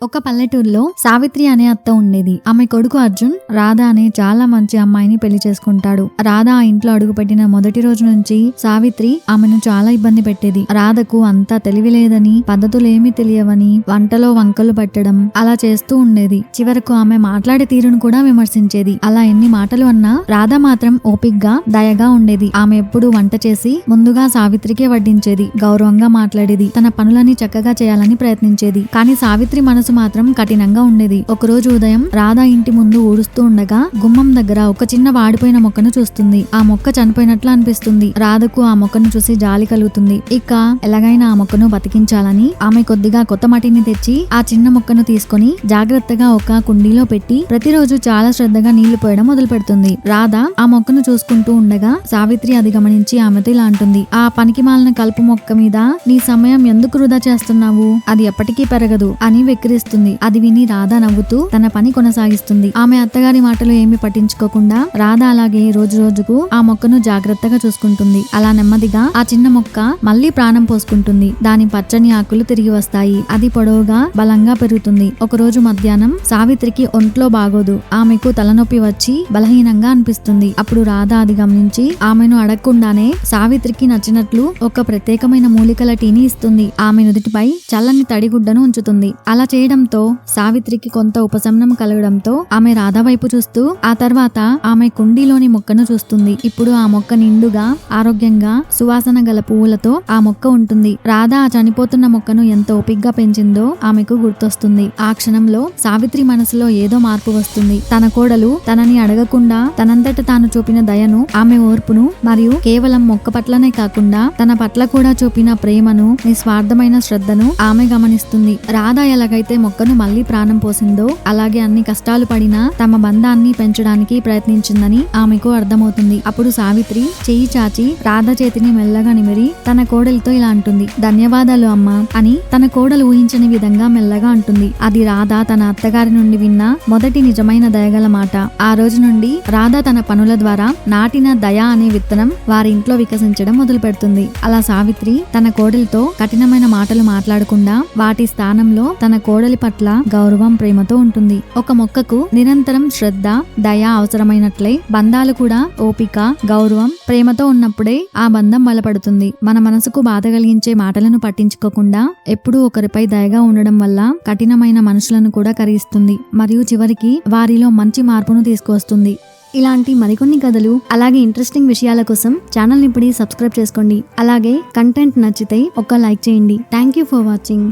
ఒక పల్లెటూరులో సావిత్రి అనే అత్త ఉండేది. ఆమె కొడుకు అర్జున్ రాధ అనే చాలా మంచి అమ్మాయిని పెళ్లి చేసుకుంటాడు. రాధ ఆ ఇంట్లో అడుగుపెట్టిన మొదటి రోజు నుంచి సావిత్రి ఆమెను చాలా ఇబ్బంది పెట్టేది. రాధకు అంతా తెలివి లేదని, పద్ధతులేమీ తెలియవని, వంటలో వంకలు పెట్టడం అలా చేస్తూ ఉండేది. చివరకు ఆమె మాట్లాడే తీరును కూడా విమర్శించేది. అలా ఎన్ని మాటలు అన్నా రాధ మాత్రం ఓపిగ్గా దయగా ఉండేది. ఆమె ఎప్పుడూ వంట చేసి ముందుగా సావిత్రికే వడ్డించేది. గౌరవంగా మాట్లాడేది. తన పనులని చక్కగా చేయాలని ప్రయత్నించేది. కానీ సావిత్రి మనసు మాత్రం కఠినంగా ఉండేది. ఒకరోజు ఉదయం రాధ ఇంటి ముందు ఊడుస్తూ ఉండగా గుమ్మం దగ్గర ఒక చిన్న వాడిపోయిన మొక్కను చూస్తుంది. ఆ మొక్క చనిపోయినట్లు అనిపిస్తుంది. రాధకు ఆ మొక్కను చూసి జాలి కలుగుతుంది. ఇక ఎలాగైనా ఆ మొక్కను బతికించాలని ఆమె కొద్దిగా కొత్త మట్టిని తెచ్చి ఆ చిన్న మొక్కను తీసుకొని జాగ్రత్తగా ఒక కుండీలో పెట్టి ప్రతిరోజు చాలా శ్రద్ధగా నీళ్లు పోయడం మొదలు పెడుతుంది. రాధ ఆ మొక్కను చూసుకుంటూ ఉండగా సావిత్రి అది గమనించి ఆమెతో ఇలా అంటుంది. ఆ పనికిమాలిన కలుపు మొక్క మీద నీ సమయం ఎందుకు వృధా చేస్తున్నావు? అది ఎప్పటికీ పెరగదు అని వెక్కిరిస్తుంది. అది విని రాధ నవ్వుతూ తన పని కొనసాగిస్తుంది. ఆమె అత్తగారి మాటలు ఏమి పట్టించుకోకుండా రాధ అలాగే రోజు రోజుకు ఆ మొక్కను జాగ్రత్తగా చూసుకుంటుంది. అలా నెమ్మదిగా ఆ చిన్న మొక్క మళ్లీ ప్రాణం పోసుకుంటుంది. దాని పచ్చని ఆకులు తిరిగి వస్తాయి. అది పొడవుగా బలంగా పెరుగుతుంది. ఒకరోజు మధ్యాహ్నం సావిత్రికి ఒంట్లో బాగోదు. ఆమెకు తలనొప్పి వచ్చి బలహీనంగా అనిపిస్తుంది. అప్పుడు రాధ అది గమనించి ఆమెను అడగకుండానే సావిత్రికి నచ్చినట్లు ఒక ప్రత్యేకమైన మూలికల టీని ఇస్తుంది. ఆమె నుదుటిపై చల్లని తడిగుడ్డను ఉంచుతుంది. అలా చేయడంతో సావిత్రికి కొంత ఉపశమనం కలగడంతో ఆమె రాధ వైపు చూస్తూ ఆ తర్వాత ఆమె కుండీలోని మొక్కను చూస్తుంది. ఇప్పుడు ఆ మొక్క నిండుగా ఆరోగ్యంగా సువాసన గల పువ్వులతో ఆ మొక్క ఉంటుంది. రాధ ఆ చనిపోతున్న మొక్కను ఎంత ఓపిగ్గా పెంచిందో ఆమెకు గుర్తొస్తుంది. ఆ క్షణంలో సావిత్రి మనసులో ఏదో మార్పు వస్తుంది. తన కోడలు తనని అడగకుండా తనంతట తాను చూపిన దయను, ఆమె ఓర్పును మరియు కేవలం మొక్క పట్లనే కాకుండా తన పట్ల కూడా చూపిన ప్రేమను, నిస్వార్థమైన శ్రద్ధను ఆమె గమనిస్తుంది. రాధ ఎలాగైతే మొక్కను మళ్లీ ప్రాణం పోసిందో అలాగే అన్ని కష్టాలు పడినా తమ బంధాన్ని పెంచడానికి ప్రయత్నించిందని ఆమెకు అర్థమవుతుంది. అప్పుడు సావిత్రి చెయ్యి చాచి రాధ చేతిని మెల్లగా నిమిరి తన కోడలితో ఇలా అంటుంది. ధన్యవాదాలు అమ్మా అని తన కోడలు ఊహించని విధంగా మెల్లగా అంటుంది. అది రాధ తన అత్తగారి నుండి విన్న మొదటి నిజమైన దయగల మాట. ఆ రోజు నుండి రాధ తన పనుల ద్వారా నాటిన దయ అనే విత్తనం వారి ఇంట్లో వికసించడం మొదలు పెడుతుంది. అలా సావిత్రి తన కోడలితో కఠినమైన మాటలు మాట్లాడకుండా వాటి స్థానంలో తన కోడలి పట్ల గౌరవం, ప్రేమతో ఉంటుంది. ఒక మొక్కకు నిరంతరం శ్రద్ధ, దయ అవసరమైనట్లే బంధాలు కూడా ఓపిక, గౌరవం, ప్రేమతో ఉన్నప్పుడే ఆ బంధం బలపడుతుంది. మన మనసుకు బాధ కలిగించే మాటలను పట్టించుకోకుండా ఎప్పుడూ ఒకరిపై దయగా ఉండడం వల్ల కఠినమైన మనుషులను కూడా కరిగిస్తుంది మరియు చివరికి వారిలో మంచి మార్పును తీసుకువస్తుంది. ఇలాంటి మరికొన్ని కథలు అలాగే ఇంట్రెస్టింగ్ విషయాల కోసం ఛానల్ ని ఇప్పుడు సబ్స్క్రైబ్ చేసుకోండి. అలాగే కంటెంట్ నచ్చితే ఒక లైక్ చేయండి. Thank you for watching.